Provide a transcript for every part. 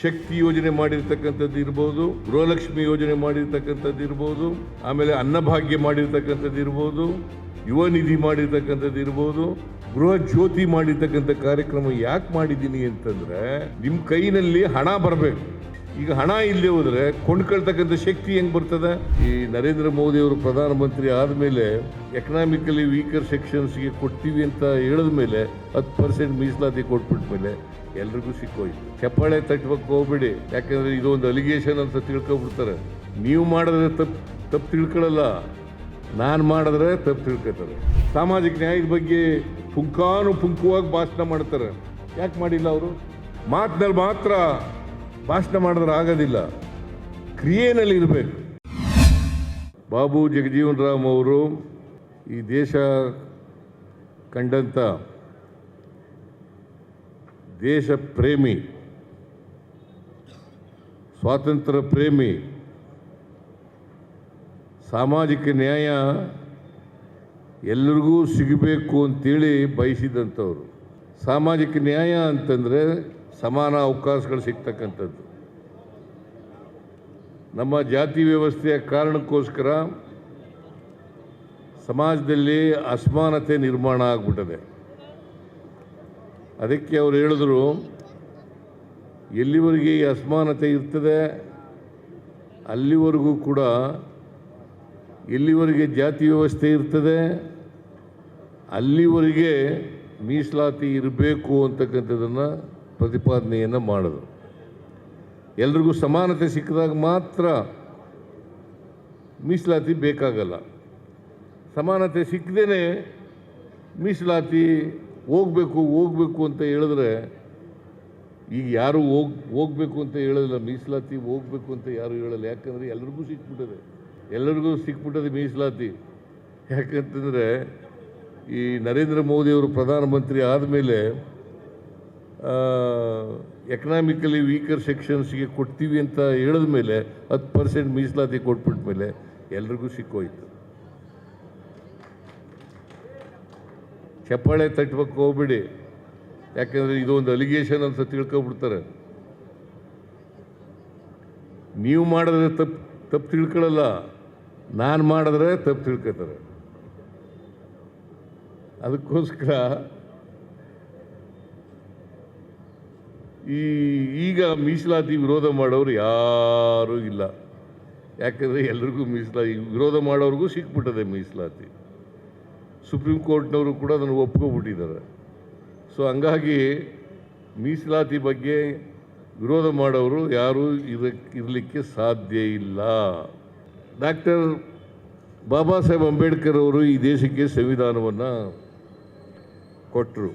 ಶಕ್ತಿ ಯೋಜನೆ ಮಾಡಿರ್ತಕ್ಕಂಥದ್ದು ಇರ್ಬೋದು, ಗೃಹಲಕ್ಷ್ಮಿ ಯೋಜನೆ ಮಾಡಿರ್ತಕ್ಕಂಥದ್ದು ಇರ್ಬೋದು, ಆಮೇಲೆ ಅನ್ನಭಾಗ್ಯ ಮಾಡಿರ್ತಕ್ಕಂಥದ್ದು ಇರ್ಬೋದು, ಯುವ ನಿಧಿ ಮಾಡಿರ್ತಕ್ಕಂಥದ್ದು ಇರ್ಬೋದು, ಗೃಹ ಜ್ಯೋತಿ ಮಾಡಿರ್ತಕ್ಕಂಥ ಕಾರ್ಯಕ್ರಮ ಯಾಕೆ ಮಾಡಿದ್ದೀನಿ ಅಂತಂದ್ರೆ ನಿಮ್ಮ ಕೈನಲ್ಲಿ ಹಣ ಬರಬೇಕು. ಈಗ ಹಣ ಇಲ್ಲದೆ ಹೋದ್ರೆ ಕೊಂಡ್ಕೊಳ್ತಕ್ಕಂಥ ಶಕ್ತಿ ಹೆಂಗ್ ಬರ್ತದೆ? ಈ ನರೇಂದ್ರ ಮೋದಿ ಅವರು ಪ್ರಧಾನಮಂತ್ರಿ ಆದಮೇಲೆ ಎಕನಾಮಿಕಲಿ ವೀಕರ್ ಸೆಕ್ಷನ್ಸ್ಗೆ ಕೊಡ್ತೀವಿ ಅಂತ ಹೇಳಿದ ಮೇಲೆ 10% ಮೀಸಲಾತಿ ಕೊಟ್ಬಿಟ್ಮೇಲೆ ಎಲ್ರಿಗೂ ಸಿಕ್ಕೋಯ್ತು. ಚಪ್ಪಾಳೆ ತಟ್ಟಬೇಕು ಹೋಗ್ಬೇಡಿ, ಯಾಕಂದ್ರೆ ಇದೊಂದು ಅಲಿಗೇಷನ್ ಅಂತ ತಿಳ್ಕೊಬಿಡ್ತಾರೆ. ನೀವು ಮಾಡಿದ್ರೆ ತಪ್ಪು ತಿಳ್ಕೊಳ್ಳಲ್ಲ, ನಾನು ಮಾಡಿದ್ರೆ ತಪ್ಪು ತಿಳ್ಕೊತಾರೆ. ಸಾಮಾಜಿಕ ನ್ಯಾಯದ ಬಗ್ಗೆ ಪುಂಖವಾಗಿ ಭಾಷಣ ಮಾಡ್ತಾರೆ. ಯಾಕೆ ಮಾಡಿಲ್ಲ ಅವರು? ಮಾತಿನಲ್ಲಿ ಮಾತ್ರ ಭಾಷಣ ಮಾಡಿದ್ರೆ ಆಗೋದಿಲ್ಲ, ಕ್ರಿಯೆನಲ್ಲಿ ಇರಬೇಕು. ಬಾಬು ಜಗಜೀವನ್ ರಾಮ್ ಅವರು ಈ ದೇಶ ಕಂಡಂಥ ದೇಶ ಪ್ರೇಮಿ, ಸ್ವಾತಂತ್ರ್ಯ ಪ್ರೇಮಿ, ಸಾಮಾಜಿಕ ನ್ಯಾಯ ಎಲ್ಲರಿಗೂ ಸಿಗಬೇಕು ಅಂತೇಳಿ ಬಯಸಿದಂಥವ್ರು. ಸಾಮಾಜಿಕ ನ್ಯಾಯ ಅಂತಂದರೆ ಸಮಾನ ಅವಕಾಶಗಳು ಸಿಗ್ತಕ್ಕಂಥದ್ದು. ನಮ್ಮ ಜಾತಿ ವ್ಯವಸ್ಥೆಯ ಕಾರಣಕ್ಕೋಸ್ಕರ ಸಮಾಜದಲ್ಲಿ ಅಸಮಾನತೆ ನಿರ್ಮಾಣ ಆಗ್ಬಿಟ್ಟಿದೆ. ಅದಕ್ಕೆ ಅವರು ಹೇಳಿದ್ರು, ಎಲ್ಲಿವರೆಗೆ ಈ ಅಸಮಾನತೆ ಇರ್ತದೆ ಅಲ್ಲಿವರೆಗೂ ಕೂಡ, ಎಲ್ಲಿವರೆಗೆ ಜಾತಿ ವ್ಯವಸ್ಥೆ ಇರ್ತದೆ ಅಲ್ಲಿವರೆಗೆ ಮೀಸಲಾತಿ ಇರಬೇಕು ಅಂತಕ್ಕಂಥದ್ದನ್ನು ಪ್ರತಿಪಾದನೆಯನ್ನು ಮಾಡಿದ್ರು. ಎಲ್ರಿಗೂ ಸಮಾನತೆ ಸಿಕ್ಕಿದಾಗ ಮಾತ್ರ ಮೀಸಲಾತಿ ಬೇಕಾಗಲ್ಲ. ಸಮಾನತೆ ಸಿಕ್ಕದೇನೆ ಮೀಸಲಾತಿ ಹೋಗಬೇಕು ಅಂತ ಹೇಳಿದ್ರೆ, ಈಗ ಯಾರು ಹೋಗಬೇಕು ಅಂತ ಹೇಳೋದಿಲ್ಲ, ಮೀಸಲಾತಿ ಹೋಗಬೇಕು ಅಂತ ಯಾರು ಹೇಳಲ್ಲ. ಯಾಕಂದರೆ ಎಲ್ಲರಿಗೂ ಸಿಕ್ಬಿಟ್ಟದೆ ಮೀಸಲಾತಿ. ಯಾಕಂತಂದರೆ ಈ ನರೇಂದ್ರ ಮೋದಿಯವರು ಪ್ರಧಾನಮಂತ್ರಿ ಆದಮೇಲೆ ಎಕನಾಮಿಕಲಿ ವೀಕರ್ ಸೆಕ್ಷನ್ಸ್ಗೆ ಕೊಡ್ತೀವಿ ಅಂತ ಹೇಳಿದ ಮೇಲೆ 10% ಮೀಸಲಾತಿ ಕೊಟ್ಬಿಟ್ಮೇಲೆ ಎಲ್ರಿಗೂ ಸಿಕ್ಕೋಯ್ತು. ಚಪ್ಪಾಳೆ ತಟ್ಟಬೇಕು ಹೋಗ್ಬೇಡಿ, ಯಾಕಂದರೆ ಇದೊಂದು ಅಲಿಗೇಷನ್ ಅಂತ ತಿಳ್ಕೊಬಿಡ್ತಾರೆ. ನೀವು ಮಾಡಿದ್ರೆ ತಪ್ಪು ತಿಳ್ಕೊಳ್ಳಲ್ಲ, ನಾನು ಮಾಡಿದ್ರೆ ತಪ್ಪು ತಿಳ್ಕೊತಾರೆ. ಅದಕ್ಕೋಸ್ಕರ ಈಗ ಮೀಸಲಾತಿ ವಿರೋಧ ಮಾಡೋರು ಯಾರೂ ಇಲ್ಲ. ಯಾಕಂದರೆ ಎಲ್ರಿಗೂ ಮೀಸಲಾತಿ ವಿರೋಧ ಮಾಡೋರಿಗೂ ಸಿಕ್ಬಿಟ್ಟದೆ ಮೀಸಲಾತಿ. ಸುಪ್ರೀಂ ಕೋರ್ಟ್ನವರು ಕೂಡ ಅದನ್ನು ಒಪ್ಕೊಬಿಟ್ಟಿದ್ದಾರೆ. ಸೊ ಹಂಗಾಗಿ ಮೀಸಲಾತಿ ಬಗ್ಗೆ ವಿರೋಧ ಮಾಡೋರು ಯಾರೂ ಇರಲಿಕ್ಕೆ ಸಾಧ್ಯ ಇಲ್ಲ. ಡಾಕ್ಟರ್ ಬಾಬಾ ಸಾಹೇಬ್ ಅಂಬೇಡ್ಕರ್ ಅವರು ಈ ದೇಶಕ್ಕೆ ಸಂವಿಧಾನವನ್ನು ಕೊಟ್ಟರು.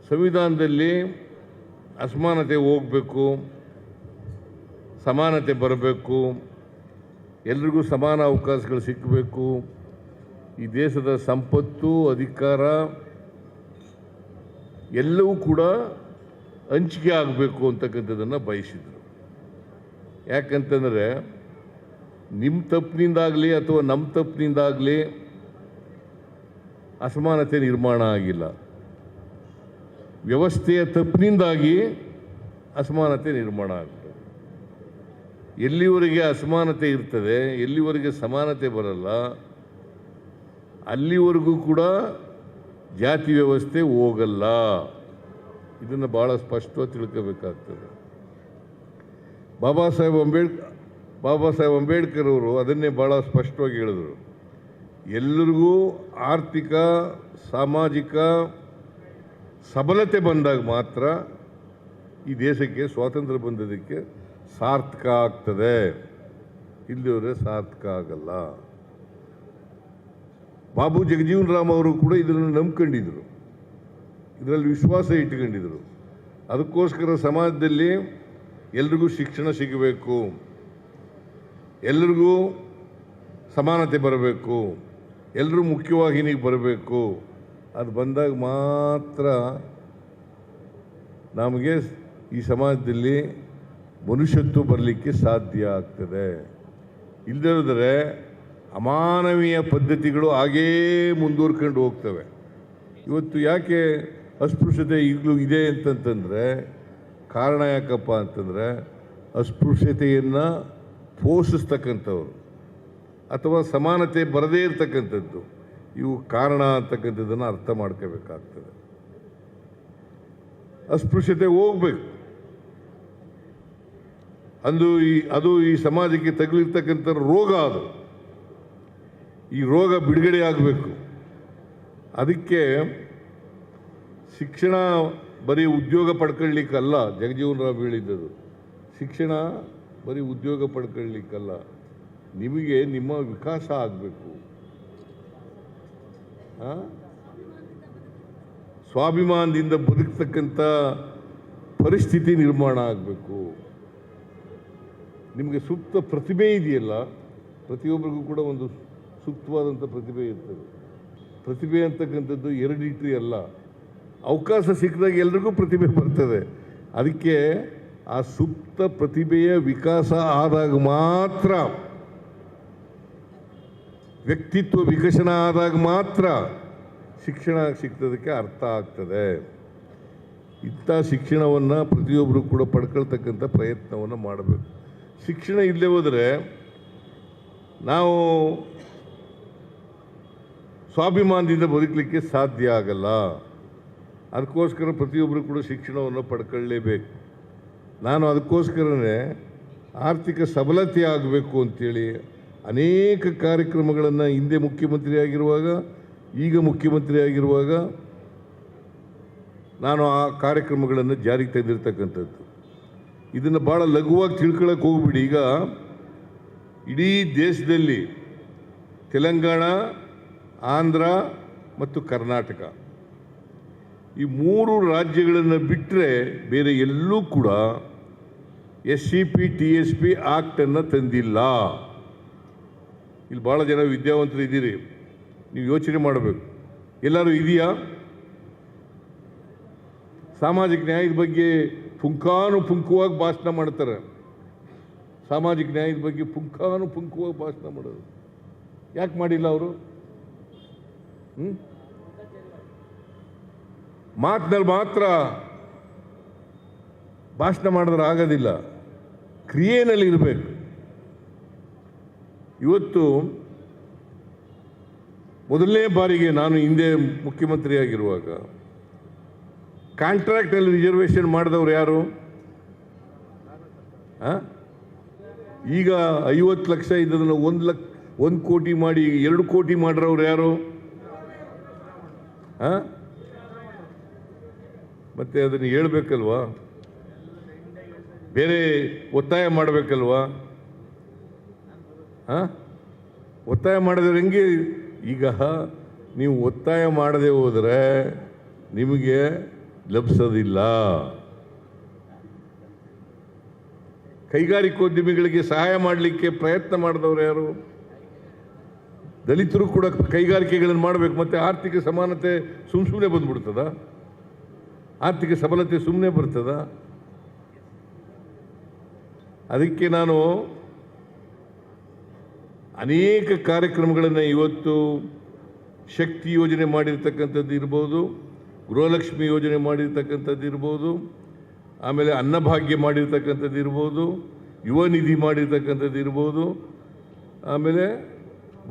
ಸಂವಿಧಾನದಲ್ಲಿ ಅಸಮಾನತೆ ಹೋಗಬೇಕು, ಸಮಾನತೆ ಬರಬೇಕು, ಎಲ್ರಿಗೂ ಸಮಾನ ಅವಕಾಶಗಳು ಸಿಕ್ಕಬೇಕು, ಈ ದೇಶದ ಸಂಪತ್ತು ಅಧಿಕಾರ ಎಲ್ಲವೂ ಕೂಡ ಹಂಚಿಕೆ ಆಗಬೇಕು ಅಂತಕ್ಕಂಥದ್ದನ್ನು ಬಯಸಿದರು. ಯಾಕಂತಂದರೆ ನಿಮ್ಮ ತಪ್ಪಿನಿಂದಾಗಲಿ ಅಥವಾ ನಮ್ಮ ತಪ್ಪಿನಿಂದಾಗಲಿ ಅಸಮಾನತೆ ನಿರ್ಮಾಣ ಆಗಿಲ್ಲ, ವ್ಯವಸ್ಥೆಯ ತಪ್ಪಿನಿಂದಾಗಿ ಅಸಮಾನತೆ ನಿರ್ಮಾಣ ಆಗ್ತದೆ. ಎಲ್ಲಿವರೆಗೆ ಅಸಮಾನತೆ ಇರ್ತದೆ, ಎಲ್ಲಿವರೆಗೆ ಸಮಾನತೆ ಬರಲ್ಲ, ಅಲ್ಲಿವರೆಗೂ ಕೂಡ ಜಾತಿ ವ್ಯವಸ್ಥೆ ಹೋಗಲ್ಲ. ಇದನ್ನು ಭಾಳ ಸ್ಪಷ್ಟವಾಗಿ ತಿಳ್ಕೋಬೇಕಾಗ್ತದೆ. ಬಾಬಾ ಸಾಹೇಬ್ ಅಂಬೇಡ್ಕರ್ ಅವರು ಅದನ್ನೇ ಭಾಳ ಸ್ಪಷ್ಟವಾಗಿ ಹೇಳಿದರು. ಎಲ್ಲರಿಗೂ ಆರ್ಥಿಕ ಸಾಮಾಜಿಕ ಸಬಲತೆ ಬಂದಾಗ ಮಾತ್ರ ಈ ದೇಶಕ್ಕೆ ಸ್ವಾತಂತ್ರ್ಯ ಬಂದದಕ್ಕೆ ಸಾರ್ಥಕ ಆಗ್ತದೆ, ಇಲ್ಲಿವರೆ ಸಾರ್ಥಕ ಆಗಲ್ಲ. ಬಾಬು ಜಗಜೀವನ್ ರಾಮ್ ಅವರು ಕೂಡ ಇದನ್ನು ನಂಬ್ಕೊಂಡಿದ್ರು, ಇದರಲ್ಲಿ ವಿಶ್ವಾಸ ಇಟ್ಕೊಂಡಿದ್ರು. ಅದಕ್ಕೋಸ್ಕರ ಸಮಾಜದಲ್ಲಿ ಎಲ್ರಿಗೂ ಶಿಕ್ಷಣ ಸಿಗಬೇಕು, ಎಲ್ರಿಗೂ ಸಮಾನತೆ ಬರಬೇಕು, ಎಲ್ಲರೂ ಮುಖ್ಯವಾಹಿನಿಗೆ ಬರಬೇಕು. ಅದು ಬಂದಾಗ ಮಾತ್ರ ನಮಗೆ ಈ ಸಮಾಜದಲ್ಲಿ ಮನುಷ್ಯತ್ವ ಬರಲಿಕ್ಕೆ ಸಾಧ್ಯ ಆಗ್ತದೆ. ಇಲ್ಲದಿದ್ದರೆ ಅಮಾನವೀಯ ಪದ್ಧತಿಗಳು ಹಾಗೇ ಮುಂದುವರ್ಕೊಂಡು ಹೋಗ್ತವೆ. ಇವತ್ತು ಯಾಕೆ ಅಸ್ಪೃಶ್ಯತೆ ಈಗಲೂ ಇದೆ ಅಂತಂತಂದರೆ, ಕಾರಣ ಯಾಕಪ್ಪ ಅಂತಂದರೆ ಅಸ್ಪೃಶ್ಯತೆಯನ್ನು ಪೋಷಿಸ್ತಕ್ಕಂಥವ್ರು ಅಥವಾ ಸಮಾನತೆ ಬರದೇ ಇರತಕ್ಕಂಥದ್ದು, ಇವು ಕಾರಣ ಅಂತಕ್ಕಂಥದ್ದನ್ನು ಅರ್ಥ ಮಾಡ್ಕೋಬೇಕಾಗ್ತದೆ. ಅಸ್ಪೃಶ್ಯತೆ ಹೋಗ್ಬೇಕು, ಅದು ಈ ಸಮಾಜಕ್ಕೆ ತಗುಲಿರ್ತಕ್ಕಂಥ ರೋಗ. ಅದು ಈ ರೋಗ ಬಿಡುಗಡೆ ಆಗಬೇಕು. ಅದಕ್ಕೆ ಶಿಕ್ಷಣ ಬರೀ ಉದ್ಯೋಗ ಪಡ್ಕೊಳ್ಳಿಕ್ಕಲ್ಲ. ಜಗಜೀವನ್ ರಾವ್ ಹೇಳಿದ್ದದು, ಶಿಕ್ಷಣ ಬರೀ ಉದ್ಯೋಗ ಪಡ್ಕೊಳ್ಳಿಕ್ಕಲ್ಲ, ನಿಮಗೆ ನಿಮ್ಮ ವಿಕಾಸ ಆಗಬೇಕು, ಸ್ವಾಭಿಮಾನದಿಂದ ಬದುಕ್ತಕ್ಕಂಥ ಪರಿಸ್ಥಿತಿ ನಿರ್ಮಾಣ ಆಗಬೇಕು. ನಿಮಗೆ ಸೂಕ್ತ ಪ್ರತಿಭೆ ಇದೆಯಲ್ಲ, ಪ್ರತಿಯೊಬ್ಬರಿಗೂ ಕೂಡ ಒಂದು ಸೂಕ್ತವಾದಂಥ ಪ್ರತಿಭೆ ಇರ್ತದೆ. ಪ್ರತಿಭೆ ಅಂತಕ್ಕಂಥದ್ದು ಹೆರಿಡಿಟರಿ ಅಲ್ಲ, ಅವಕಾಶ ಸಿಕ್ಕಿದಾಗ ಎಲ್ರಿಗೂ ಪ್ರತಿಭೆ ಬರ್ತದೆ. ಅದಕ್ಕೆ ಆ ಸೂಕ್ತ ಪ್ರತಿಭೆಯ ವಿಕಾಸ ಆದಾಗ ಮಾತ್ರ, ವ್ಯಕ್ತಿತ್ವ ವಿಕಸನ ಆದಾಗ ಮಾತ್ರ ಶಿಕ್ಷಣ ಸಿಗ್ತದಕ್ಕೆ ಅರ್ಥ ಆಗ್ತದೆ. ಇಂಥ ಶಿಕ್ಷಣವನ್ನು ಪ್ರತಿಯೊಬ್ಬರು ಕೂಡ ಪಡ್ಕೊಳ್ತಕ್ಕಂಥ ಪ್ರಯತ್ನವನ್ನು ಮಾಡಬೇಕು. ಶಿಕ್ಷಣ ಇಲ್ಲದೆ ಹೋದರೆ ನಾವು ಸ್ವಾಭಿಮಾನದಿಂದ ಬದುಕಲಿಕ್ಕೆ ಸಾಧ್ಯ ಆಗಲ್ಲ. ಅದಕ್ಕೋಸ್ಕರ ಪ್ರತಿಯೊಬ್ಬರು ಕೂಡ ಶಿಕ್ಷಣವನ್ನು ಪಡ್ಕೊಳ್ಳೇಬೇಕು. ನಾನು ಅದಕ್ಕೋಸ್ಕರನೇ ಆರ್ಥಿಕ ಸಬಲತೆ ಆಗಬೇಕು ಅಂಥೇಳಿ ಅನೇಕ ಕಾರ್ಯಕ್ರಮಗಳನ್ನು ಹಿಂದೆ ಮುಖ್ಯಮಂತ್ರಿ ಆಗಿರುವಾಗ, ಈಗ ಮುಖ್ಯಮಂತ್ರಿ ಆಗಿರುವಾಗ ನಾನು ಆ ಕಾರ್ಯಕ್ರಮಗಳನ್ನು ಜಾರಿಗೆ ತಂದಿರ್ತಕ್ಕಂಥದ್ದು. ಇದನ್ನು ಭಾಳ ಲಘುವಾಗಿ ತಿಳ್ಕೊಳ್ಳೋಕೆ ಹೋಗ್ಬಿಡಿ. ಈಗ ಇಡೀ ದೇಶದಲ್ಲಿ ತೆಲಂಗಾಣ, ಆಂಧ್ರ ಮತ್ತು ಕರ್ನಾಟಕ ಈ 3 ರಾಜ್ಯಗಳನ್ನು ಬಿಟ್ಟರೆ ಬೇರೆ ಎಲ್ಲೂ ಕೂಡ SCP TSP ಆ್ಯಕ್ಟನ್ನು ತಂದಿಲ್ಲ. ಇಲ್ಲಿ ಭಾಳ ಜನ ವಿದ್ಯಾವಂತರು ಇದ್ದೀರಿ, ನೀವು ಯೋಚನೆ ಮಾಡಬೇಕು. ಎಲ್ಲರೂ ಇದೆಯಾ? ಸಾಮಾಜಿಕ ನ್ಯಾಯದ ಬಗ್ಗೆ ಪುಂಖಾನುಪುಂಖವಾಗಿ ಭಾಷಣ ಮಾಡ್ತಾರೆ. ಸಾಮಾಜಿಕ ನ್ಯಾಯದ ಬಗ್ಗೆ ಪುಂಖಾನುಪುಂಖವಾಗಿ ಭಾಷಣ ಮಾಡೋದು ಯಾಕೆ ಮಾಡಿಲ್ಲ ಅವರು? ಮಾತಿನಲ್ಲಿ ಮಾತ್ರ ಭಾಷಣ ಮಾಡಿದ್ರೆ ಆಗೋದಿಲ್ಲ, ಕ್ರಿಯೆಯಲ್ಲಿ ಇರಬೇಕು. ಇವತ್ತು ಮೊದಲನೇ ಬಾರಿಗೆ ನಾನು ಹಿಂದೆ ಮುಖ್ಯಮಂತ್ರಿ ಆಗಿರುವಾಗ ಕಾಂಟ್ರಾಕ್ಟಲ್ಲಿ ರಿಸರ್ವೇಷನ್ ಮಾಡಿದವರು ಯಾರು? ಈಗ 50 ಲಕ್ಷ ಇದ್ದದನ್ನು 1 ಕೋಟಿ ಮಾಡಿ 2 ಕೋಟಿ ಮಾಡಿರೋರು ಯಾರು? ಮತ್ತೆ ಅದನ್ನು ಹೇಳ್ಬೇಕಲ್ವಾ? ಬೇರೆ ಒತ್ತಾಯ ಮಾಡಬೇಕಲ್ವಾ? ಒತ್ತಾಯ ಮಾಡಿದ್ರೆ ಹೆಂಗೆ? ಈಗ ನೀವು ಒತ್ತಾಯ ಮಾಡದೆ ಹೋದರೆ ನಿಮಗೆ ಲಭಿಸೋದಿಲ್ಲ. ಕೈಗಾರಿಕೋದ್ಯಮಿಗಳಿಗೆ ಸಹಾಯ ಮಾಡಲಿಕ್ಕೆ ಪ್ರಯತ್ನ ಮಾಡಿದವರು ಯಾರು? ದಲಿತರು ಕೂಡ ಕೈಗಾರಿಕೆಗಳನ್ನು ಮಾಡಬೇಕು. ಮತ್ತು ಆರ್ಥಿಕ ಸಮಾನತೆ ಸುಮ್ಮನೆ ಬಂದ್ಬಿಡ್ತದ? ಆರ್ಥಿಕ ಸಬಲತೆ ಸುಮ್ಮನೆ ಬರ್ತದ? ಅದಕ್ಕೆ ನಾನು ಅನೇಕ ಕಾರ್ಯಕ್ರಮಗಳನ್ನು ಇವತ್ತು ಶಕ್ತಿ ಯೋಜನೆ ಮಾಡಿರ್ತಕ್ಕಂಥದ್ದು ಇರ್ಬೋದು, ಗೃಹಲಕ್ಷ್ಮಿ ಯೋಜನೆ ಮಾಡಿರ್ತಕ್ಕಂಥದ್ದು ಇರ್ಬೋದು, ಆಮೇಲೆ ಅನ್ನಭಾಗ್ಯ ಮಾಡಿರ್ತಕ್ಕಂಥದ್ದು ಇರ್ಬೋದು, ಯುವ ನಿಧಿ ಮಾಡಿರ್ತಕ್ಕಂಥದ್ದು ಇರ್ಬೋದು, ಆಮೇಲೆ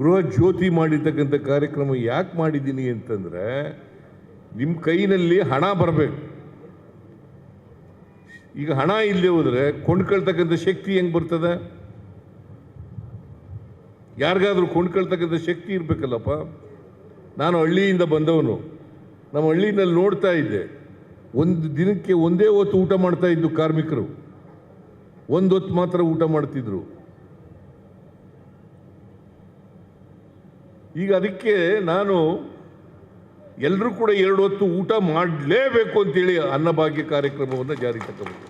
ಗೃಹ ಜ್ಯೋತಿ ಮಾಡಿರ್ತಕ್ಕಂಥ ಕಾರ್ಯಕ್ರಮ ಯಾಕೆ ಮಾಡಿದ್ದೀನಿ ಅಂತಂದರೆ ನಿಮ್ಮ ಕೈನಲ್ಲಿ ಹಣ ಬರಬೇಕು. ಈಗ ಹಣ ಇಲ್ಲದೆ ಹೋದರೆ ಕೊಂಡ್ಕೊಳ್ತಕ್ಕಂಥ ಶಕ್ತಿ ಹೆಂಗೆ ಬರ್ತದೆ? ಯಾರಿಗಾದ್ರೂ ಕೊಂಡ್ಕೊಳ್ತಕ್ಕಂಥ ಶಕ್ತಿ ಇರಬೇಕಲ್ಲಪ್ಪ. ನಾನು ಹಳ್ಳಿಯಿಂದ ಬಂದವನು, ನಮ್ಮ ಹಳ್ಳಿನಲ್ಲಿ ನೋಡ್ತಾ ಇದ್ದೆ, ಒಂದು ದಿನಕ್ಕೆ ಒಂದೇ ಹೊತ್ತು ಊಟ ಮಾಡ್ತಾ ಇದ್ದು ಕಾರ್ಮಿಕರು, ಒಂದು ಹೊತ್ತು ಮಾತ್ರ ಊಟ ಮಾಡ್ತಿದ್ರು. ಈಗ ಅದಕ್ಕೆ ನಾನು ಎಲ್ಲರೂ ಕೂಡ 2 ಹೊತ್ತು ಊಟ ಮಾಡಲೇಬೇಕು ಅಂತೇಳಿ ಅನ್ನಭಾಗ್ಯ ಕಾರ್ಯಕ್ರಮವನ್ನು ಜಾರಿಗೆ ತಗೋಬೇಕು.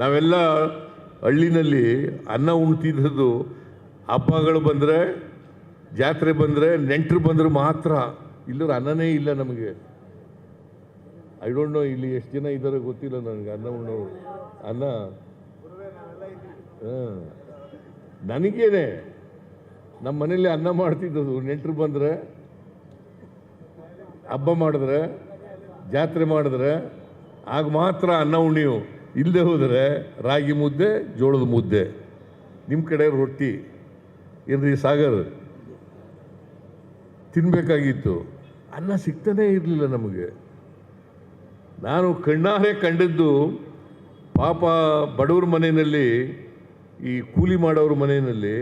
ನಾವೆಲ್ಲ ಹಳ್ಳಿನಲ್ಲಿ ಅನ್ನ ಉಣ್ತಿದ್ದು ಹಬ್ಬಗಳು ಬಂದರೆ, ಜಾತ್ರೆ ಬಂದರೆ, ನೆಂಟರು ಬಂದರೆ ಮಾತ್ರ. ಇಲ್ಲರ ಅನ್ನನೇ ಇಲ್ಲ ನಮಗೆ. ಐ ಡೋಂಟ್ ನೋ ಇಲ್ಲಿ ಎಷ್ಟು ಜನ ಇದ್ದಾರೆ ಗೊತ್ತಿಲ್ಲ ನನಗೆ ಅನ್ನ ಉಣ್ಣೋರು. ಅನ್ನ ನನಗೇನೆ ನಮ್ಮ ಮನೇಲಿ ಅನ್ನ ಮಾಡ್ತಿದ್ದದು. ನೆಂಟರು ಬಂದರೆ, ಹಬ್ಬ ಮಾಡಿದ್ರೆ, ಜಾತ್ರೆ ಮಾಡಿದ್ರೆ ಆಗ ಮಾತ್ರ ಅನ್ನ ಉಣಿಯು. ಇಲ್ಲದೆ ಹೋದರೆ ರಾಗಿ ಮುದ್ದೆ, ಜೋಳದ ಮುದ್ದೆ. ನಿಮ್ಮ ಕಡೆ ರೊಟ್ಟಿ ಏನ್ರಿ ಸಾಗರ್ ತಿನ್ನಬೇಕಾಗಿತ್ತು. ಅನ್ನ ಸಿಗ್ತಾನೇ ಇರಲಿಲ್ಲ ನಮಗೆ. ನಾನು ಕಣ್ಣಾರೆ ಕಂಡದ್ದು ಪಾಪ ಬಡವ್ರ ಮನೆಯಲ್ಲಿ, ಈ ಕೂಲಿ ಮಾಡೋರ ಮನೆಯಲ್ಲಿ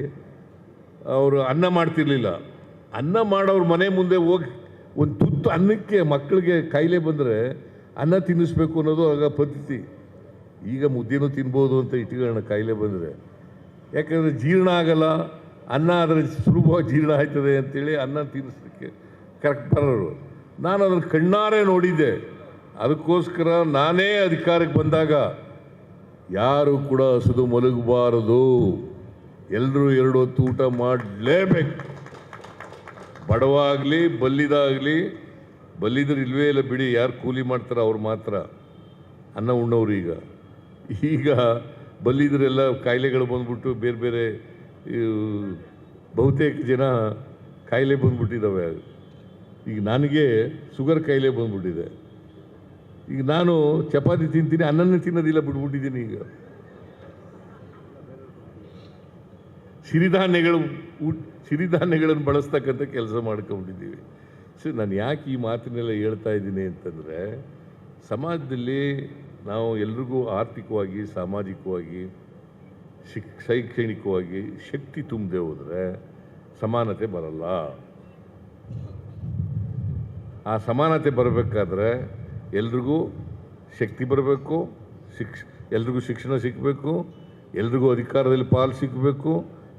ಅವರು ಅನ್ನ ಮಾಡ್ತಿರ್ಲಿಲ್ಲ. ಅನ್ನ ಮಾಡೋರ ಮನೆ ಮುಂದೆ ಹೋಗಿ ಒಂದು ತುತ್ತು ಅನ್ನಕ್ಕೆ ಮಕ್ಕಳಿಗೆ ಕಾಯಿಲೆ ಬಂದರೆ ಅನ್ನ ತಿನ್ನಿಸ್ಬೇಕು ಅನ್ನೋದು ಆಗ ಪದ್ಧತಿ. ಈಗ ಮುದ್ದೆನೂ ತಿನ್ಬೋದು ಅಂತ ಇಟ್ಕೊಳ್ಳೋಣ ಕಾಯಿಲೆ ಬಂದರೆ. ಯಾಕಂದರೆ ಜೀರ್ಣ ಆಗಲ್ಲ, ಅನ್ನ ಆದರೆ ಸುಲಭವಾಗಿ ಜೀರ್ಣ ಆಯ್ತದೆ ಅಂತೇಳಿ ಅನ್ನ ತಿನ್ನಿಸ್ಲಿಕ್ಕೆ ಕರೆಕ್ಟ್ ಬರೋರು. ನಾನು ಅದನ್ನು ಕಣ್ಣಾರೆ ನೋಡಿದ್ದೆ. ಅದಕ್ಕೋಸ್ಕರ ನಾನೇ ಅಧಿಕಾರಕ್ಕೆ ಬಂದಾಗ ಯಾರು ಕೂಡ ಹಸಿದು ಮಲಗಬಾರದು, ಎಲ್ಲರೂ 2 ಹೊತ್ತು ಊಟ ಮಾಡಲೇಬೇಕು. ಬಡವಾಗಲಿ ಬಲ್ಲಿದಾಗಲಿ, ಬಲ್ಲಿದ್ರೆ ಇಲ್ವೇ ಇಲ್ಲ ಬಿಡಿ, ಯಾರು ಕೂಲಿ ಮಾಡ್ತಾರೆ ಅವ್ರು ಮಾತ್ರ ಅನ್ನ ಉಣ್ಣವ್ರು. ಈಗ ಬಲ್ಲಿದ್ರೆಲ್ಲ ಕಾಯಿಲೆಗಳು ಬಂದ್ಬಿಟ್ಟು ಬೇರೆ ಬೇರೆ ಬಹುತೇಕ ಜನ ಕಾಯಿಲೆ ಬಂದ್ಬಿಟ್ಟಿದ್ದಾವೆ. ಈಗ ನನಗೆ ಶುಗರ್ ಕಾಯಿಲೆ ಬಂದ್ಬಿಟ್ಟಿದೆ. ಈಗ ನಾನು ಚಪಾತಿ ತಿಂತೀನಿ, ಅನ್ನನೇ ತಿನ್ನೋದಿಲ್ಲ, ಬಿಟ್ಬಿಟ್ಟಿದ್ದೀನಿ. ಈಗ ಸಿರಿಧಾನ್ಯಗಳನ್ನು ಬಳಸ್ತಕ್ಕಂಥ ಕೆಲಸ ಮಾಡ್ಕೊಂಡಿದ್ದೀವಿ. ಸೊ ನಾನು ಯಾಕೆ ಈ ಮಾತನ್ನೆಲ್ಲ ಹೇಳ್ತಾ ಇದ್ದೀನಿ ಅಂತಂದರೆ, ಸಮಾಜದಲ್ಲಿ ನಾವು ಎಲ್ರಿಗೂ ಆರ್ಥಿಕವಾಗಿ, ಸಾಮಾಜಿಕವಾಗಿ, ಶೈಕ್ಷಣಿಕವಾಗಿ ಶಕ್ತಿ ತುಂಬದೆ ಹೋದರೆ ಸಮಾನತೆ ಬರಲ್ಲ. ಆ ಸಮಾನತೆ ಬರಬೇಕಾದ್ರೆ ಎಲ್ರಿಗೂ ಶಕ್ತಿ ಬರಬೇಕು, ಎಲ್ರಿಗೂ ಶಿಕ್ಷಣ ಸಿಗಬೇಕು, ಎಲ್ರಿಗೂ ಅಧಿಕಾರದಲ್ಲಿ ಪಾಲು ಸಿಗಬೇಕು,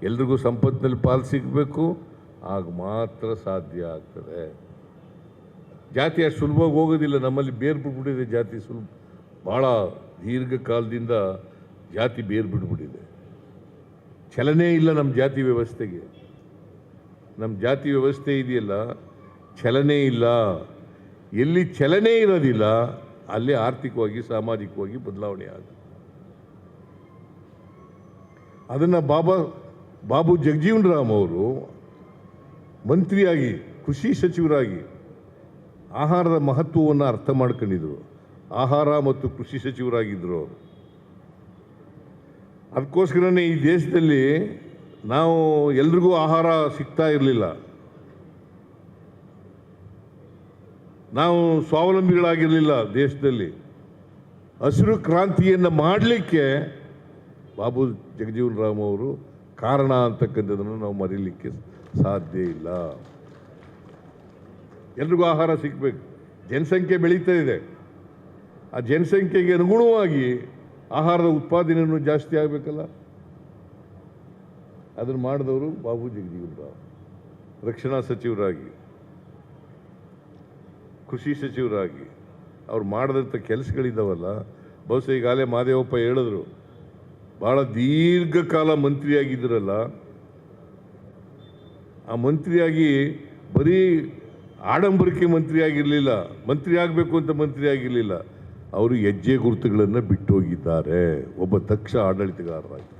ಎಲ್ರಿಗೂ ಸಂಪತ್ತಿನಲ್ಲಿ ಪಾಲು ಸಿಗಬೇಕು. ಆಗ ಮಾತ್ರ ಸಾಧ್ಯ ಆಗ್ತದೆ. ಜಾತಿ ಅಷ್ಟು ಸುಲಭವಾಗಿ ಹೋಗೋದಿಲ್ಲ. ನಮ್ಮಲ್ಲಿ ಬೇರು ಬಿಟ್ಬಿಟ್ಟಿದೆ ಜಾತಿ. ಭಾಳ ದೀರ್ಘಕಾಲದಿಂದ ಜಾತಿ ಬೇರು ಬಿಟ್ಬಿಟ್ಟಿದೆ. ಚಲನೆ ಇಲ್ಲ ನಮ್ಮ ಜಾತಿ ವ್ಯವಸ್ಥೆಗೆ. ನಮ್ಮ ಜಾತಿ ವ್ಯವಸ್ಥೆ ಇದೆಯಲ್ಲ, ಚಲನೆ ಇಲ್ಲ. ಎಲ್ಲಿ ಚಲನೆ ಇರೋದಿಲ್ಲ ಅಲ್ಲಿ ಆರ್ಥಿಕವಾಗಿ, ಸಾಮಾಜಿಕವಾಗಿ ಬದಲಾವಣೆ ಆಗುತ್ತೆ. ಅದನ್ನು ಬಾಬು ಜಗಜೀವನ್ ರಾಮ್ ಅವರು ಮಂತ್ರಿಯಾಗಿ, ಕೃಷಿ ಸಚಿವರಾಗಿ ಆಹಾರದ ಮಹತ್ವವನ್ನು ಅರ್ಥ ಮಾಡ್ಕೊಂಡಿದ್ರು. ಆಹಾರ ಮತ್ತು ಕೃಷಿ ಸಚಿವರಾಗಿದ್ದರು ಅವರು. ಅದಕ್ಕೋಸ್ಕರನೇ ಈ ದೇಶದಲ್ಲಿ ನಾವು ಎಲ್ರಿಗೂ ಆಹಾರ ಸಿಗ್ತಾ ಇರಲಿಲ್ಲ. ನಾವು ಸ್ವಾವಲಂಬಿಗಳಾಗಿರಲಿಲ್ಲ ದೇಶದಲ್ಲಿ. ಹಸಿರು ಕ್ರಾಂತಿಯನ್ನು ಮಾಡಲಿಕ್ಕೆ ಬಾಬು ಜಗಜೀವನ್ ರಾಮ್ ಅವರು ಕಾರಣ ಅಂತಕ್ಕಂಥದ್ದನ್ನು ನಾವು ಮರೀಲಿಕ್ಕೆ ಸಾಧ್ಯ ಇಲ್ಲ. ಎಲ್ರಿಗೂ ಆಹಾರ ಸಿಗಬೇಕು. ಜನಸಂಖ್ಯೆ ಬೆಳೀತಾ ಇದೆ. ಆ ಜನಸಂಖ್ಯೆಗೆ ಅನುಗುಣವಾಗಿ ಆಹಾರದ ಉತ್ಪಾದನೆಯೂ ಜಾಸ್ತಿ ಆಗಬೇಕಲ್ಲ. ಅದನ್ನು ಮಾಡಿದವರು ಬಾಬು ಜಗಜೀವನ್ ರಾಮ್. ರಕ್ಷಣಾ ಸಚಿವರಾಗಿ, ಕೃಷಿ ಸಚಿವರಾಗಿ ಅವ್ರು ಮಾಡಿದಂಥ ಕೆಲಸಗಳಿದ್ದಾವಲ್ಲ, ಬಹುಶಃ ಈಗಾಗಲೇ ಮಾದೇವಪ್ಪ ಹೇಳಿದ್ರು, ಭಾಳ ದೀರ್ಘಕಾಲ ಮಂತ್ರಿಯಾಗಿದ್ದರಲ್ಲ. ಆ ಮಂತ್ರಿಯಾಗಿ ಬರೀ ಆಡಂಬರಕ್ಕೆ ಮಂತ್ರಿ ಆಗಿರಲಿಲ್ಲ, ಮಂತ್ರಿ ಆಗಬೇಕು ಅಂತ ಮಂತ್ರಿ ಆಗಿರಲಿಲ್ಲ. ಅವರು ಹೆಜ್ಜೆ ಗುರುತುಗಳನ್ನು ಬಿಟ್ಟು ಹೋಗಿದ್ದಾರೆ. ಒಬ್ಬ ದಕ್ಷ ಆಡಳಿತಗಾರರಾಗಿ,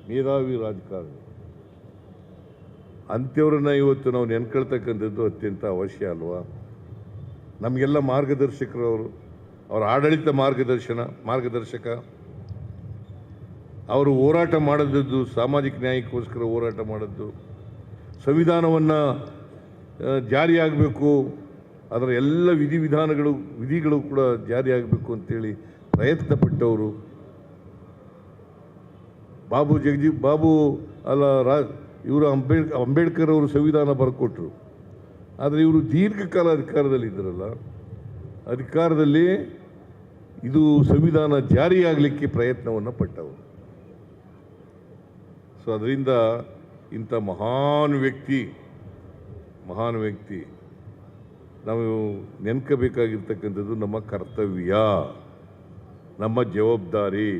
ಮೇಧಾವಿ ರಾಜಕಾರಣಿ. ಅಂಥವ್ರನ್ನ ಇವತ್ತು ನಾವು ನೆನ್ಕೊಳ್ತಕ್ಕಂಥದ್ದು ಅತ್ಯಂತ ಅವಶ್ಯ ಅಲ್ವಾ? ನಮಗೆಲ್ಲ ಮಾರ್ಗದರ್ಶಕರು ಅವರು. ಅವರ ಆಡಳಿತ ಮಾರ್ಗದರ್ಶಕ. ಅವರು ಹೋರಾಟ ಮಾಡಿದ್ದು ಸಾಮಾಜಿಕ ನ್ಯಾಯಕ್ಕೋಸ್ಕರ ಹೋರಾಟ ಮಾಡಿದ್ದು. ಸಂವಿಧಾನವನ್ನು ಜಾರಿಯಾಗಬೇಕು, ಅದರ ಎಲ್ಲ ವಿಧಿಗಳು ಕೂಡ ಜಾರಿಯಾಗಬೇಕು ಅಂತೇಳಿ ಪ್ರಯತ್ನ ಪಟ್ಟವರು. ಇವರು ಅಂಬೇಡ್ಕರ್ ಅವರು ಸಂವಿಧಾನ ಬರೆಕೊಟ್ರು. ಆದರೆ ಇವರು ದೀರ್ಘಕಾಲ ಅಧಿಕಾರದಲ್ಲಿದ್ದರಲ್ಲ, ಅಧಿಕಾರದಲ್ಲಿ ಇದು ಸಂವಿಧಾನ ಜಾರಿಯಾಗಲಿಕ್ಕೆ ಪ್ರಯತ್ನವನ್ನು ಪಟ್ಟವರು. ಸೊ ಅದರಿಂದ ಇಂಥ ಮಹಾನ್ ವ್ಯಕ್ತಿ ನಾವು ನೆನ್ಕಬೇಕಾಗಿರ್ತಕ್ಕಂಥದ್ದು ನಮ್ಮ ಕರ್ತವ್ಯ, ನಮ್ಮ ಜವಾಬ್ದಾರಿ.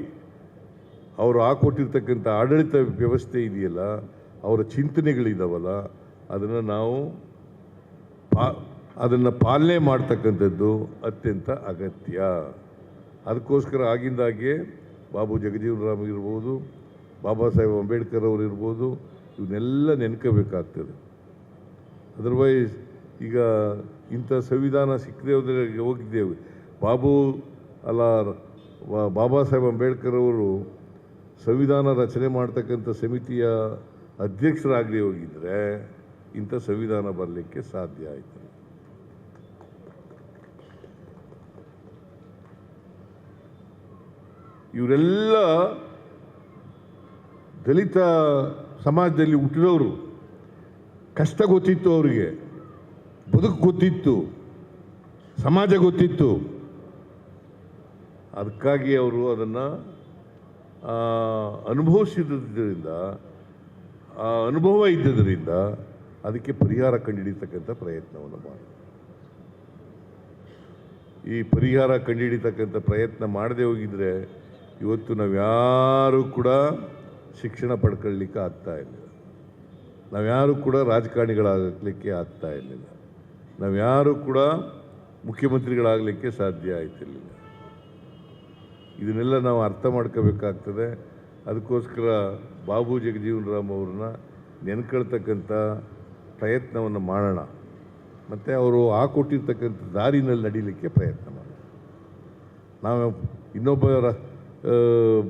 ಅವರು ಹಾಕೊಟ್ಟಿರ್ತಕ್ಕಂಥ ಆಡಳಿತ ವ್ಯವಸ್ಥೆ ಇದೆಯಲ್ಲ, ಅವರ ಚಿಂತನೆಗಳಿದ್ದಾವಲ್ಲ, ಅದನ್ನು ಪಾಲನೆ ಮಾಡ್ತಕ್ಕಂಥದ್ದು ಅತ್ಯಂತ ಅಗತ್ಯ. ಅದಕ್ಕೋಸ್ಕರ ಆಗಿಂದಾಗೆ ಬಾಬು ಜಗಜೀವನ್ ರಾಮ್ ಇರ್ಬೋದು, ಬಾಬಾ ಸಾಹೇಬ್ ಅಂಬೇಡ್ಕರ್ ಅವರು ಇರ್ಬೋದು, ಇವನ್ನೆಲ್ಲ ನೆನ್ಕೋಬೇಕಾಗ್ತದೆ. ಅದರ್ವೈಸ್ ಈಗ ಇಂಥ ಸಂವಿಧಾನ ಸಿಕ್ಕದೆ ಹೋಗಿದ್ದೇವೆ. ಬಾಬಾ ಸಾಹೇಬ್ ಅಂಬೇಡ್ಕರ್ ಅವರು ಸಂವಿಧಾನ ರಚನೆ ಮಾಡ್ತಕ್ಕಂಥ ಸಮಿತಿಯ ಅಧ್ಯಕ್ಷರಾಗಲಿ ಹೋಗಿದ್ರೆ ಇಂಥ ಸಂವಿಧಾನ ಬರಲಿಕ್ಕೆ ಸಾಧ್ಯ ಆಯಿತು. ಇವರೆಲ್ಲ ದಲಿತ ಸಮಾಜದಲ್ಲಿ ಹುಟ್ಟಿದವರು, ಕಷ್ಟ ಗೊತ್ತಿತ್ತು, ಅವರಿಗೆ ಬದುಕು ಗೊತ್ತಿತ್ತು, ಸಮಾಜ ಗೊತ್ತಿತ್ತು. ಅದಕ್ಕಾಗಿ ಅವರು ಅದನ್ನು ಅನುಭವಿಸಿದ್ದರಿಂದ, ಆ ಅನುಭವ ಇದ್ದದರಿಂದ ಅದಕ್ಕೆ ಪರಿಹಾರ ಕಂಡುಹಿಡಿತಕ್ಕಂಥ ಪ್ರಯತ್ನವನ್ನು ಮಾಡಿ. ಈ ಪರಿಹಾರ ಕಂಡುಹಿಡಿತಕ್ಕಂಥ ಪ್ರಯತ್ನ ಮಾಡದೆ ಹೋಗಿದ್ರೆ ಇವತ್ತು ನಾವ್ಯಾರೂ ಕೂಡ ಶಿಕ್ಷಣ ಪಡ್ಕೊಳ್ಳಿಕ್ಕೆ ಆಗ್ತಾ ಇರಲಿಲ್ಲ, ನಾವ್ಯಾರೂ ಕೂಡ ರಾಜಕಾರಣಿಗಳಾಗಲಿಕ್ಕೆ ಆಗ್ತಾ ಇರಲಿಲ್ಲ, ನಾವ್ಯಾರೂ ಕೂಡ ಮುಖ್ಯಮಂತ್ರಿಗಳಾಗಲಿಕ್ಕೆ ಸಾಧ್ಯ ಆಯ್ತಿರಲಿಲ್ಲ. ಇದನ್ನೆಲ್ಲ ನಾವು ಅರ್ಥ ಮಾಡ್ಕೋಬೇಕಾಗ್ತದೆ. ಅದಕ್ಕೋಸ್ಕರ ಬಾಬು ಜಗಜೀವನ್ ರಾಮ್ ಅವ್ರನ್ನ ನೆನ್ಕೊಳ್ತಕ್ಕಂಥ ಪ್ರಯತ್ನವನ್ನು ಮಾಡೋಣ, ಮತ್ತು ಅವರು ಕೊಟ್ಟಿರ್ತಕ್ಕಂಥ ದಾರಿನಲ್ಲಿ ನಡೀಲಿಕ್ಕೆ ಪ್ರಯತ್ನ ಮಾಡೋಣ. ನಾವು ಇನ್ನೊಬ್ಬ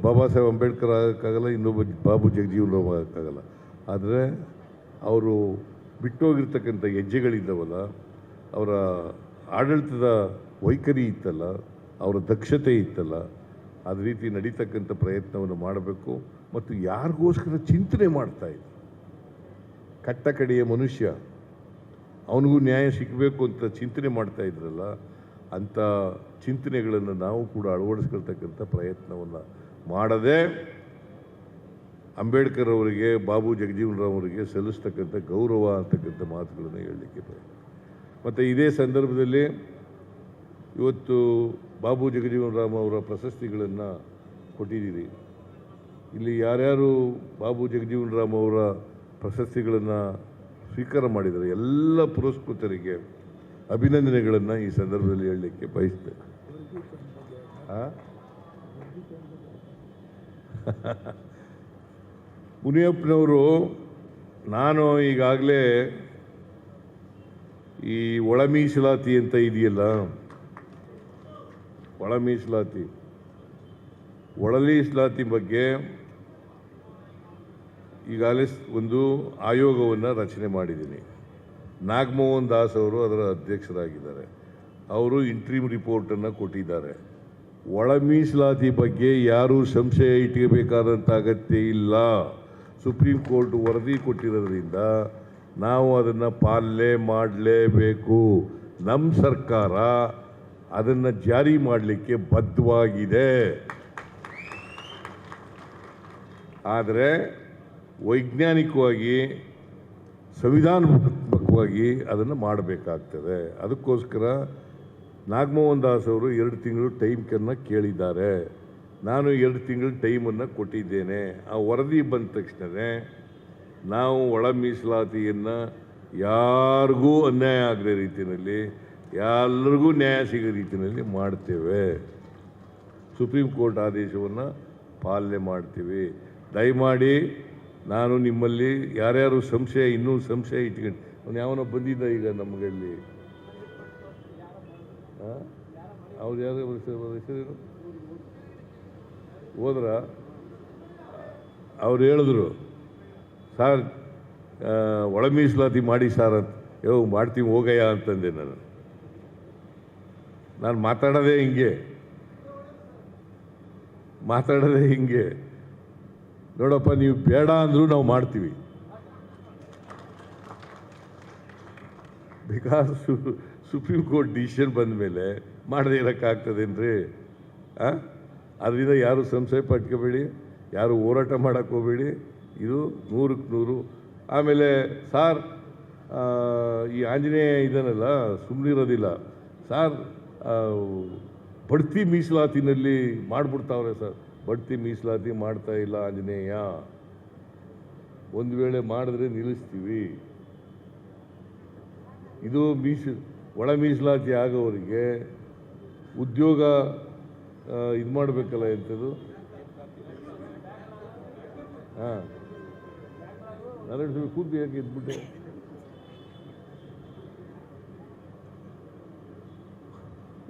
ಬಾಬಾ ಸಾಹೇಬ್ ಅಂಬೇಡ್ಕರ್ ಆಗೋಕ್ಕಾಗಲ್ಲ, ಇನ್ನೊಬ್ಬ ಬಾಬು ಜಗಜೀವನ್ ರಾಮ್ ಆಗೋಕ್ಕಾಗಲ್ಲ. ಆದರೆ ಅವರು ಬಿಟ್ಟೋಗಿರ್ತಕ್ಕಂಥ ಹೆಜ್ಜೆಗಳಿದ್ದವಲ್ಲ, ಅವರ ಆಡಳಿತದ ವೈಖರಿ ಇತ್ತಲ್ಲ, ಅವರ ದಕ್ಷತೆ ಇತ್ತಲ್ಲ, ಅದೇ ರೀತಿ ನಡೀತಕ್ಕಂಥ ಪ್ರಯತ್ನವನ್ನು ಮಾಡಬೇಕು. ಮತ್ತು ಯಾರಿಗೋಸ್ಕರ ಚಿಂತನೆ ಮಾಡ್ತಾಯಿದ್ರು, ಕಟ್ಟ ಕಡೆಯ ಮನುಷ್ಯ, ಅವನಿಗೂ ನ್ಯಾಯ ಸಿಗಬೇಕು ಅಂತ ಚಿಂತನೆ ಮಾಡ್ತಾ ಇದ್ರಲ್ಲ, ಅಂಥ ಚಿಂತನೆಗಳನ್ನು ನಾವು ಕೂಡ ಅಳವಡಿಸ್ಕೊಳ್ತಕ್ಕಂಥ ಪ್ರಯತ್ನವನ್ನು ಮಾಡದೆ ಅಂಬೇಡ್ಕರ್ ಅವರಿಗೆ, ಬಾಬು ಜಗಜೀವನ್ ರಾಮ್ ಅವರಿಗೆ ಸಲ್ಲಿಸ್ತಕ್ಕಂಥ ಗೌರವ ಅಂತಕ್ಕಂಥ ಮಾತುಗಳನ್ನು ಹೇಳಲಿಕ್ಕೆ ಪ್ರಯತ್ನ. ಮತ್ತು ಇದೇ ಸಂದರ್ಭದಲ್ಲಿ ಇವತ್ತು ಬಾಬು ಜಗಜೀವನ್ ರಾಮ್ ಅವರ ಪ್ರಶಸ್ತಿಗಳನ್ನು ಕೊಟ್ಟಿದ್ದೀರಿ. ಇಲ್ಲಿ ಯಾರ್ಯಾರು ಬಾಬು ಜಗಜೀವನ್ ರಾಮ್ ಅವರ ಪ್ರಶಸ್ತಿಗಳನ್ನು ಸ್ವೀಕಾರ ಮಾಡಿದ್ದಾರೆ ಎಲ್ಲ ಪುರಸ್ಕೃತರಿಗೆ ಅಭಿನಂದನೆಗಳನ್ನು ಈ ಸಂದರ್ಭದಲ್ಲಿ ಹೇಳಲಿಕ್ಕೆ ಬಯಸ್ತೇನೆ. ಮುನಿಯಪ್ಪನವರು, ನಾನು ಈಗಾಗಲೇ ಈ ಒಳ ಮೀಸಲಾತಿ ಅಂತ ಇದೆಯಲ್ಲ, ಒಳ ಮೀಸಲಾತಿ ಬಗ್ಗೆ ಈಗಾಗಲೇ ಒಂದು ಆಯೋಗವನ್ನು ರಚನೆ ಮಾಡಿದ್ದೀನಿ. ನಾಗಮೋಹನ್ ದಾಸ್ ಅವರು ಅದರ ಅಧ್ಯಕ್ಷರಾಗಿದ್ದಾರೆ. ಅವರು ಇಂಟ್ರೀಮ್ ರಿಪೋರ್ಟನ್ನು ಕೊಟ್ಟಿದ್ದಾರೆ. ಒಳ ಮೀಸಲಾತಿ ಬಗ್ಗೆ ಯಾರೂ ಸಂಶಯ ಇಟ್ಕೋಬೇಕಾದಂಥ ಅಗತ್ಯ ಇಲ್ಲ. ಸುಪ್ರೀಂ ಕೋರ್ಟ್ ವರದಿ ಕೊಟ್ಟಿರೋದ್ರಿಂದ ನಾವು ಅದನ್ನು ಪಾಲನೆ ಮಾಡಲೇಬೇಕು. ನಮ್ಮ ಸರ್ಕಾರ ಅದನ್ನು ಜಾರಿ ಮಾಡಲಿಕ್ಕೆ ಬದ್ಧವಾಗಿದೆ. ಆದರೆ ವೈಜ್ಞಾನಿಕವಾಗಿ, ಸಂವಿಧಾನಾತ್ಮಕವಾಗಿ ಅದನ್ನು ಮಾಡಬೇಕಾಗ್ತದೆ. ಅದಕ್ಕೋಸ್ಕರ ನಾಗಮೋಹನ್ ದಾಸ್ ಅವರು 2 ತಿಂಗಳು ಟೈಮನ್ನು ಕೇಳಿದ್ದಾರೆ. ನಾನು 2 ತಿಂಗಳು ಟೈಮನ್ನು ಕೊಟ್ಟಿದ್ದೇನೆ. ಆ ವರದಿ ಬಂದ ತಕ್ಷಣವೇ ನಾವು ಒಳ ಮೀಸಲಾತಿಯನ್ನು ಯಾರಿಗೂ ಅನ್ಯಾಯ ಆಗದ ರೀತಿಯಲ್ಲಿ, ಎಲ್ಲರಿಗೂ ನ್ಯಾಯ ಸಿಗೋ ರೀತಿಯಲ್ಲಿ ಮಾಡ್ತೇವೆ. ಸುಪ್ರೀಂ ಕೋರ್ಟ್ ಆದೇಶವನ್ನು ಪಾಲನೆ ಮಾಡ್ತೀವಿ. ದಯಮಾಡಿ ನಾನು ನಿಮ್ಮಲ್ಲಿ ಯಾರ್ಯಾರು ಇನ್ನೂ ಸಂಶಯ ಇಟ್ಕೊಂಡು, ಅವನು ಯಾವನೋ ಬಂದಿದ್ದ ಈಗ ನಮಗಲ್ಲಿ, ಅವ್ರು ಯಾರು ಹೆಸರೇನು ಹೋದ್ರ, ಅವ್ರು ಹೇಳಿದ್ರು, ಸರ್ ಒಳ ಮೀಸಲಾತಿ ಮಾಡಿ ಸರ್ ಅಂತ. ಮಾಡ್ತೀವಿ ಹೋಗಯ್ಯ ಅಂತಂದೆ. ನಾನು ಮಾತಾಡೋದೇ ಹಿಂಗೆ, ನೋಡಪ್ಪ, ನೀವು ಬೇಡ ಅಂದರೂ ನಾವು ಮಾಡ್ತೀವಿ. ಬಿಕಾಸ್ ಸುಪ್ರೀಂ ಕೋರ್ಟ್ ಡಿಸಿಷನ್ ಬಂದ ಮೇಲೆ ಮಾಡದೇ ಇರೋಕ್ಕಾಗ್ತದೇನ್ರಿ? ಅದರಿಂದ ಯಾರು ಸಂಶಯ ಪಟ್ಕೋಬೇಡಿ, ಯಾರು ಹೋರಾಟ ಮಾಡೋಕ್ಕೆ ಹೋಗಬೇಡಿ. ಇದು 100ಕ್ಕೆ 100. ಆಮೇಲೆ ಸಾರ್, ಈ ಆಂಜನೇಯ ಇದನ್ನಲ್ಲ, ಸುಮ್ಮನಿರೋದಿಲ್ಲ ಸಾರ್. ಬಡ್ತಿ ಮೀಸಲಾತಿನಲ್ಲಿ ಮಾಡಿಬಿಡ್ತಾವ್ರೆ ಸರ್. ಬಡ್ತಿ ಮೀಸಲಾತಿ ಮಾಡ್ತಾ ಇಲ್ಲ ಆಂಜನೇಯ. ಒಂದು ವೇಳೆ ಮಾಡಿದ್ರೆ ನಿಲ್ಲಿಸ್ತೀವಿ. ಇದು ಒಳ ಮೀಸಲಾತಿ ಆಗೋವರಿಗೆ ಉದ್ಯೋಗ ಇದು ಮಾಡಬೇಕಲ್ಲ ಎಂಥದ್ದು. ನಾರಾಯಣ ಸ್ವಾಮಿ ಕೂತು ಯಾಕೆ ಇದ್ಬಿಟ್ಟೆ?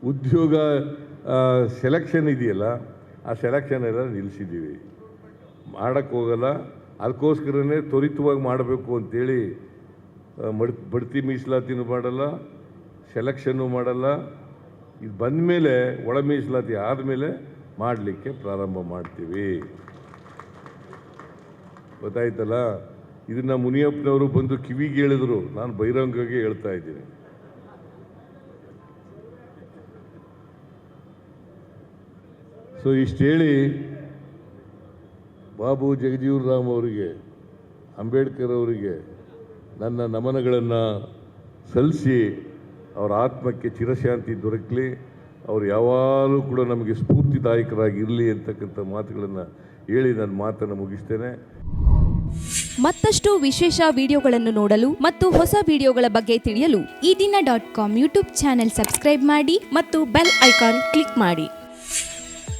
ಉದ್ಯೋಗ ಸೆಲೆಕ್ಷನ್ ಇದೆಯಲ್ಲ, ಆ ಸೆಲೆಕ್ಷನ್ ಎಲ್ಲ ನಿಲ್ಲಿಸಿದ್ದೀವಿ, ಮಾಡೋಕ್ಕೆ ಹೋಗಲ್ಲ. ಅದಕ್ಕೋಸ್ಕರನೇ ತ್ವರಿತವಾಗಿ ಮಾಡಬೇಕು ಅಂತೇಳಿ ಬಡ್ತಿ ಮೀಸಲಾತಿನೂ ಮಾಡಲ್ಲ, ಸೆಲೆಕ್ಷನ್ನು ಮಾಡಲ್ಲ. ಇದು ಬಂದ ಮೇಲೆ ಒಳ ಮೀಸಲಾತಿ ಆದಮೇಲೆ ಮಾಡಲಿಕ್ಕೆ ಪ್ರಾರಂಭ ಮಾಡ್ತೀವಿ. ಗೊತ್ತಾಯ್ತಲ್ಲ? ಇದನ್ನು ಮುನಿಯಪ್ಪನವರು ಬಂದು ಕಿವಿಗೆ ಹೇಳಿದ್ರು, ನಾನು ಬಹಿರಂಗವಾಗಿ ಹೇಳ್ತಾ ಇದ್ದೀನಿ. ಸೊ ಇಷ್ಟು ಹೇಳಿ ಬಾಬು ಜಗಜೀವನ್ ರಾಮ್ ಅವರಿಗೆ, ಅಂಬೇಡ್ಕರ್ ಅವರಿಗೆ ನನ್ನ ನಮನಗಳನ್ನು ಸಲ್ಲಿಸಿ ಅವರ ಆತ್ಮಕ್ಕೆ ಚಿರಶಾಂತಿ ದೊರಕಲಿ, ಅವರು ಯಾವಾಗಲೂ ಕೂಡ ನಮಗೆ ಸ್ಫೂರ್ತಿದಾಯಕರಾಗಿರಲಿ ಅಂತಕ್ಕಂಥ ಮಾತುಗಳನ್ನು ಹೇಳಿ ನನ್ನ ಮಾತನ್ನು ಮುಗಿಸ್ತೇನೆ. ಮತ್ತಷ್ಟು ವಿಶೇಷ ವಿಡಿಯೋಗಳನ್ನು ನೋಡಲು ಮತ್ತು ಹೊಸ ವಿಡಿಯೋಗಳ ಬಗ್ಗೆ ತಿಳಿಯಲು ಈ ದಿನ .com ಯೂಟ್ಯೂಬ್ ಚಾನೆಲ್ ಸಬ್ಸ್ಕ್ರೈಬ್ ಮಾಡಿ ಮತ್ತು ಬೆಲ್ ಐಕಾನ್ ಕ್ಲಿಕ್ ಮಾಡಿ.